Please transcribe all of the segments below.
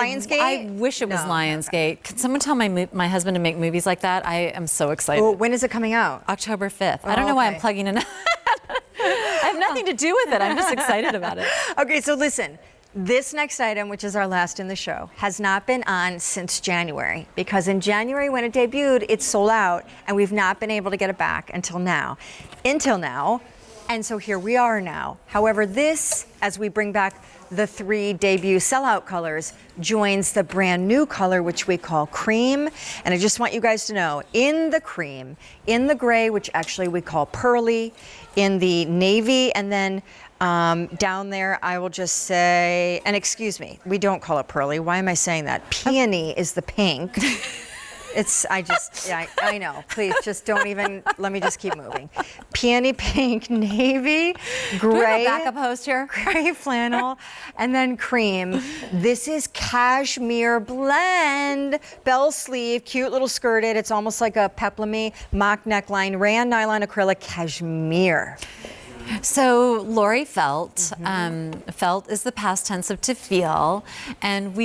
Lionsgate? I wish it was Lionsgate. Can someone tell my husband to make movies like that? I am so excited. Oh, when is it coming out? October 5th. I don't know why I'm plugging in. I have nothing to do with it. I'm just excited about it. Okay, so listen. This next item, which is our last in the show, has not been on since January, because in January when it debuted, it sold out, and we've not been able to get it back until now. And so here we are now. However, this, as we bring back the 3 debut sellout colors, joins the brand new color, which we call cream. And I just want you guys to know, in the cream, in the gray, which actually we call pearly, in the navy, and then down there, I will just say, and excuse me, we don't call it pearly. Why am I saying that? Peony is the pink. I know. Please, just don't even, let me just keep moving. Peony pink, navy, gray. Do we have a backup host here? Gray flannel, and then cream. This is Cashmere blend. Bell sleeve, cute little skirted. It's almost like a peplum mock neckline, rayon nylon acrylic cashmere. So Laurie felt. Felt is the past tense of to feel, and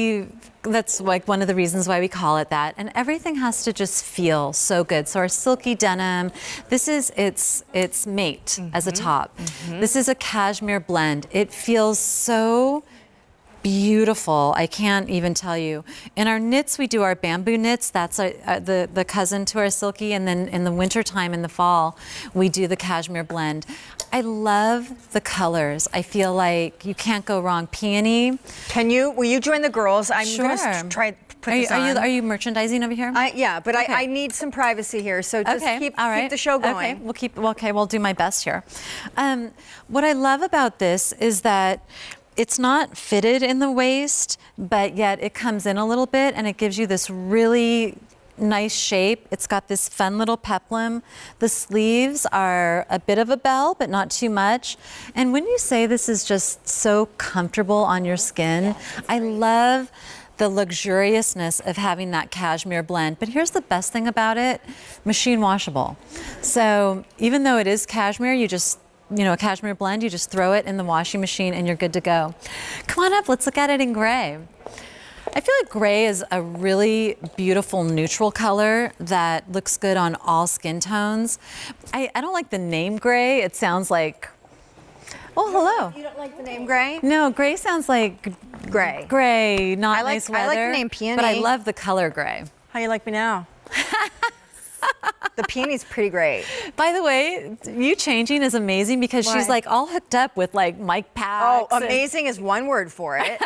that's like one of the reasons why we call it that. And everything has to just feel so good. So our silky denim, this is its mate as a top. This is a cashmere blend. It feels so beautiful. I can't even tell you. In our knits, we do our bamboo knits. That's the cousin to our silky. And then in the wintertime, in the fall, we do the cashmere blend. I love the colors. I feel like you can't go wrong. Peony. Will you join the girls? I'm Sure. going to try put this on. Are you merchandising over here? Yeah, but okay. I need some privacy here, so just keep the show going. Okay, we'll do my best here. What I love about this is that it's not fitted in the waist, but yet it comes in a little bit and it gives you this really nice shape. It's got this fun little peplum. The sleeves are a bit of a bell, but not too much. And when you say this is just so comfortable on your skin, I love the luxuriousness of having that cashmere blend. But here's the best thing about it, machine washable. So even though it is cashmere, a cashmere blend, you just throw it in the washing machine and you're good to go. Come on up, let's look at it in gray. I feel like gray is a really beautiful neutral color that looks good on all skin tones. I don't like the name gray. It sounds like, oh, hello. You don't like the name gray? No, gray sounds like gray. Gray, not nice weather. I like the name peony. But I love the color gray. How you like me now? The peony's pretty great. By the way, you changing is amazing because she's like all hooked up with like mic packs. Oh, amazing is one word for it.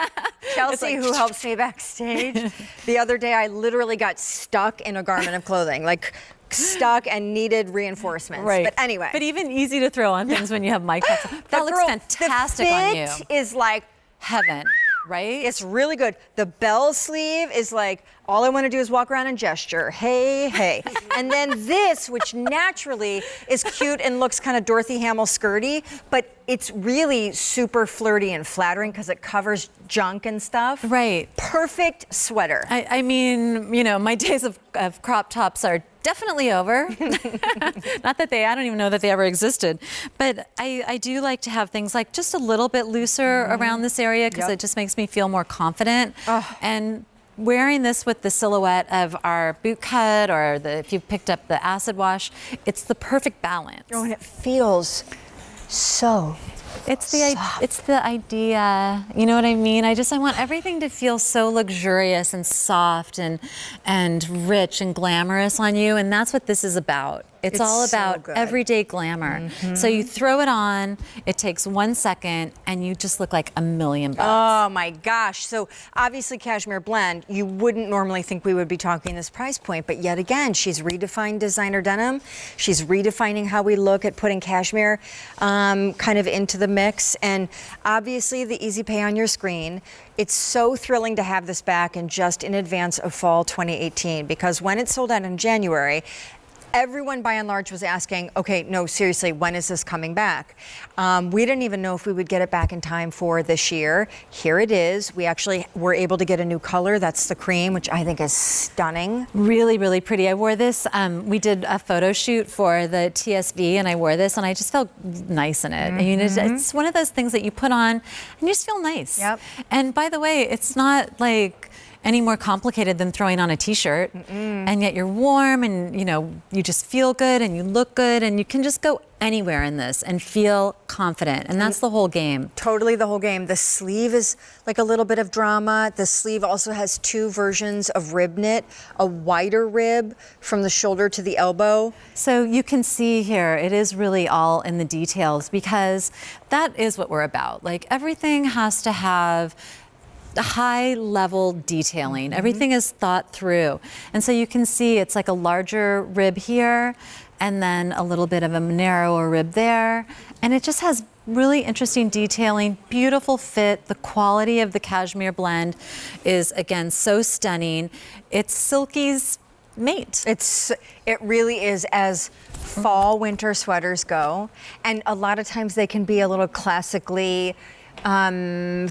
Chelsea, who helps me backstage, the other day I literally got stuck in a garment of clothing, like stuck and needed reinforcements. Right. But anyway. But even easy to throw on things when you have mic packs. That looks fantastic on you. The fit is like heaven. Right? It's really good. The bell sleeve is like, all I want to do is walk around and gesture. Hey, hey. And then this, which naturally is cute and looks kind of Dorothy Hamill skirty, but it's really super flirty and flattering because it covers junk and stuff. Right. Perfect sweater. I mean, my days of crop tops are definitely over. Not that I don't even know that they ever existed. But I do like to have things like just a little bit looser around this area because it just makes me feel more confident. And wearing this with the silhouette of our boot cut or if you picked up the acid wash, it's the perfect balance. Oh, and it feels so It's the idea, you know what I mean? I want everything to feel so luxurious and soft and rich and glamorous on you, and that's what this is about. It's all about everyday glamour. So you throw it on, it takes 1 second, and you just look like $1 million. Oh my gosh. So obviously Cashmere blend, you wouldn't normally think we would be talking this price point, but yet again, she's redefined designer denim. She's redefining how we look at putting cashmere kind of into the mix. And obviously the easy pay on your screen. It's so thrilling to have this back and just in advance of fall 2018, because when it sold out in January, everyone by and large was asking, okay, no, seriously, when is this coming back? We didn't even know if we would get it back in time for this year. Here it is. We actually were able to get a new color. That's the cream, which I think is stunning. Really, really pretty. I wore this. We did a photo shoot for the TSV, and I wore this, and I just felt nice in it. It's one of those things that you put on, and you just feel nice. Yep. And by the way, it's not like any more complicated than throwing on a t-shirt. And yet you're warm and you just feel good and you look good and you can just go anywhere in this and feel confident. And that's the whole game. Totally the whole game. The sleeve is like a little bit of drama. The sleeve also has 2 versions of rib knit, a wider rib from the shoulder to the elbow. So you can see here, it is really all in the details because that is what we're about. Like everything has to have high level detailing. Everything is thought through. And so you can see it's like a larger rib here and then a little bit of a narrower rib there. And it just has really interesting detailing, beautiful fit. The quality of the cashmere blend is, again, so stunning. It's Silky's mate. It really is as fall winter sweaters go. And a lot of times they can be a little classically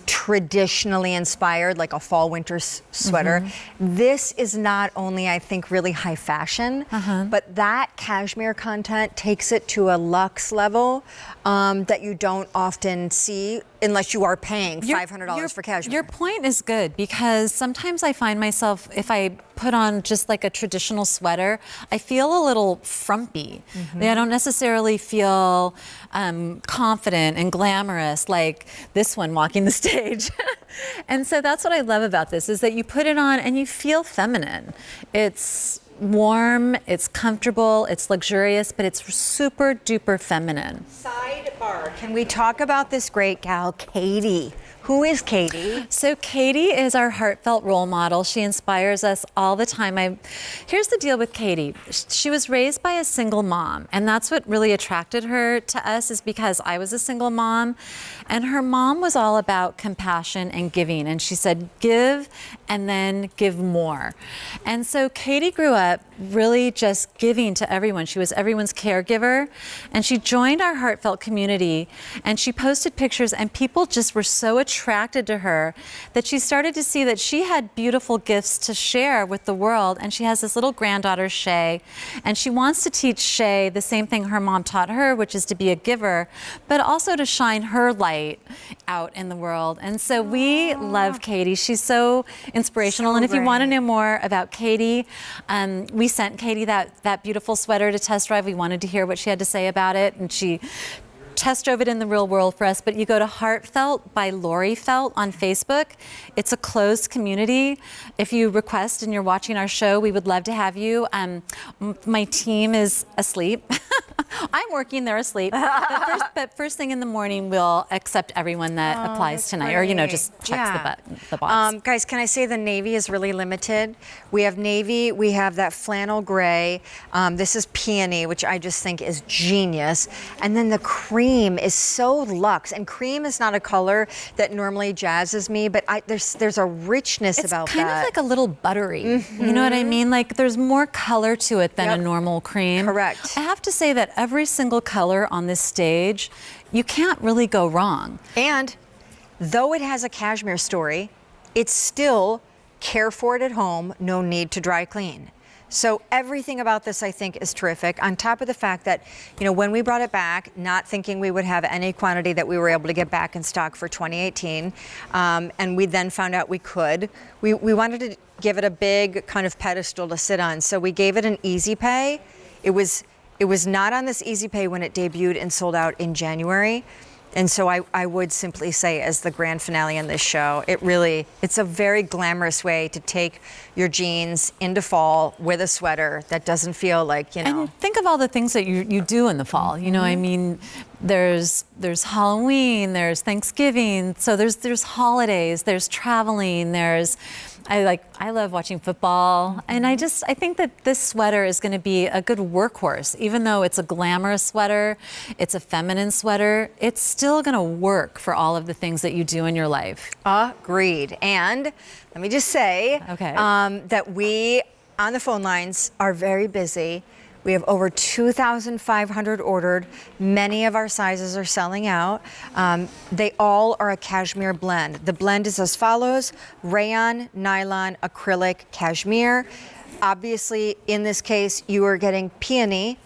traditionally inspired, like a fall winter sweater. This is not only, I think, really high fashion, but that cashmere content takes it to a luxe level that you don't often see unless you are paying $500 for cashmere. Your point is good because sometimes I find myself, if I put on just like a traditional sweater, I feel a little frumpy. I don't necessarily feel confident and glamorous like this one walking the stage. And so that's what I love about this is that you put it on and you feel feminine. It's warm, it's comfortable, it's luxurious, but it's super duper feminine. Sidebar, can we talk about this great gal, Katie? Who is Katie? So Katie is our heartfelt role model. She inspires us all the time. Here's the deal with Katie. She was raised by a single mom, and that's what really attracted her to us is because I was a single mom, and her mom was all about compassion and giving, and she said, give and then give more. And so Katie grew up really just giving to everyone. She was everyone's caregiver, and she joined our heartfelt community, and she posted pictures, and people just were so attracted to her that she started to see that she had beautiful gifts to share with the world. And she has this little granddaughter, Shay, and she wants to teach Shay the same thing her mom taught her, which is to be a giver, but also to shine her light out in the world. And so we love Katie. She's so inspirational. And if you want to know more about Katie, we sent Katie that beautiful sweater to test drive. We wanted to hear what she had to say about it, and she test drove it in the real world for us. But you go to Heartfelt by Laurie Felt on Facebook. It's a closed community. If you request and you're watching our show, we would love to have you. My team is asleep. I'm working, they're asleep. But first thing in the morning, we'll accept everyone that applies tonight, or just checks the box. Guys, can I say the navy is really limited? We have navy, we have that flannel gray. This is peony, which I just think is genius. And then the cream is so luxe, and cream is not a color that normally jazzes me, but there's a richness about that. It's kind of like a little buttery. You know what I mean? Like there's more color to it than a normal cream. Correct. I have to say that every single color on this stage, you can't really go wrong. And though it has a cashmere story, it's still care for it at home, no need to dry clean. So everything about this, I think, is terrific. On top of the fact that, when we brought it back, not thinking we would have any quantity that we were able to get back in stock for 2018, and we then found out we could, we wanted to give it a big kind of pedestal to sit on. So we gave it an easy pay. It was not on this easy pay when it debuted and sold out in January. And so I would simply say, as the grand finale in this show, it's a very glamorous way to take your jeans into fall with a sweater that doesn't feel like, And think of all the things that you do in the fall. I mean, there's Halloween, there's Thanksgiving, so there's holidays, there's traveling, I love watching football, and I think that this sweater is going to be a good workhorse. Even though it's a glamorous sweater, it's a feminine sweater, it's still going to work for all of the things that you do in your life. Agreed. And let me just say that we, on the phone lines, are very busy. We have over 2,500 ordered. Many of our sizes are selling out. They all are a cashmere blend. The blend is as follows: rayon, nylon, acrylic, cashmere. Obviously, in this case, you are getting peony,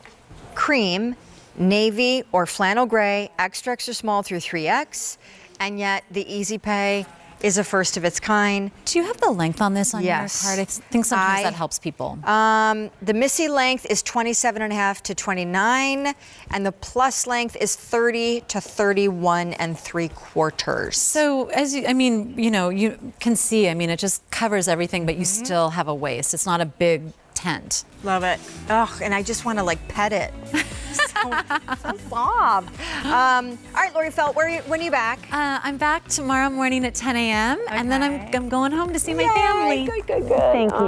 cream, navy or flannel gray, extra, extra small through 3X, and yet the easy pay is a first of its kind. Do you have the length on this on Yes. your card? I think sometimes that helps people. The Missy length is 27.5 to 29, and the plus length is 30 to 31 3/4. So you can see, it just covers everything, but you still have a waist. It's not a big tent. Love it. Oh, and I just want to pet it. so soft. All right, Laurie Felt, when are you back? I'm back tomorrow morning at 10 a.m. and then I'm going home to see my Yay, family. Good. Thank you.